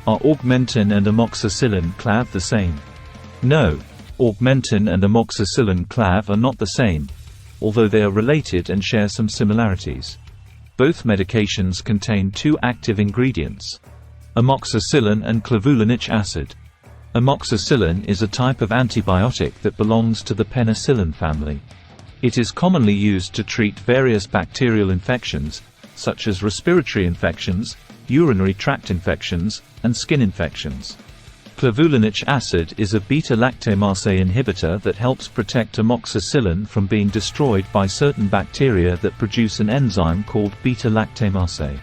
Are Augmentin and Amoxicillin-clav the same? No. Augmentin and Amoxicillin-clav are not the same, although they are related and share some similarities. Both medications contain two active ingredients: amoxicillin and clavulanic acid. Amoxicillin is a type of antibiotic that belongs to the penicillin family. It is commonly used to treat various bacterial infections, such as respiratory infections, urinary tract infections, and skin infections. Clavulanic acid is a beta-lactamase inhibitor that helps protect amoxicillin from being destroyed by certain bacteria that produce an enzyme called beta-lactamase.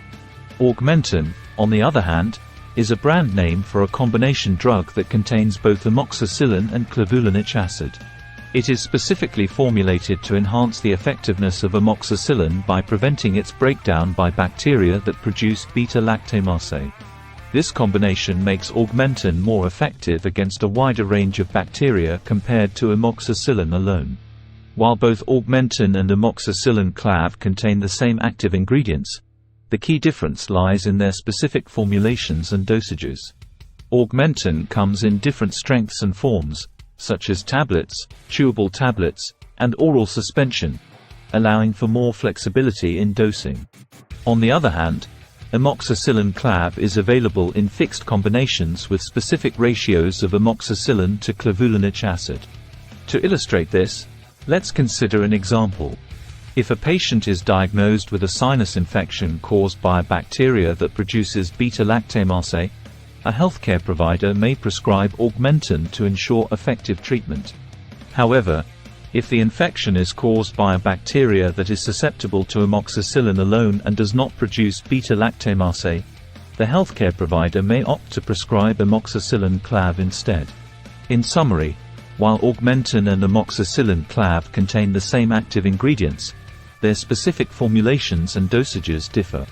Augmentin, on the other hand, is a brand name for a combination drug that contains both amoxicillin and clavulanic acid. It is specifically formulated to enhance the effectiveness of amoxicillin by preventing its breakdown by bacteria that produce beta-lactamase. This combination makes Augmentin more effective against a wider range of bacteria compared to amoxicillin alone. While both Augmentin and Amoxicillin-clav contain the same active ingredients, the key difference lies in their specific formulations and dosages. Augmentin comes in different strengths and forms, such as tablets, chewable tablets, and oral suspension, allowing for more flexibility in dosing. On the other hand, Amoxicillin-clav is available in fixed combinations with specific ratios of amoxicillin to clavulanic acid. To illustrate this, let's consider an example. If a patient is diagnosed with a sinus infection caused by a bacteria that produces beta-lactamase, a healthcare provider may prescribe Augmentin to ensure effective treatment. However, if the infection is caused by a bacteria that is susceptible to amoxicillin alone and does not produce beta-lactamase, the healthcare provider may opt to prescribe amoxicillin-clav instead. In summary, while Augmentin and Amoxicillin-clav contain the same active ingredients, their specific formulations and dosages differ.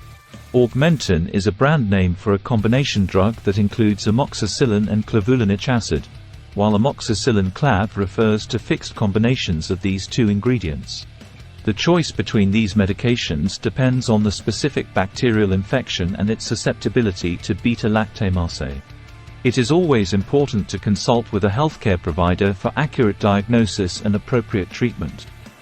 Augmentin is a brand name for a combination drug that includes amoxicillin and clavulanic acid, while Amoxicillin-clav refers to fixed combinations of these two ingredients. The choice between these medications depends on the specific bacterial infection and its susceptibility to beta-lactamase. It is always important to consult with a healthcare provider for accurate diagnosis and appropriate treatment.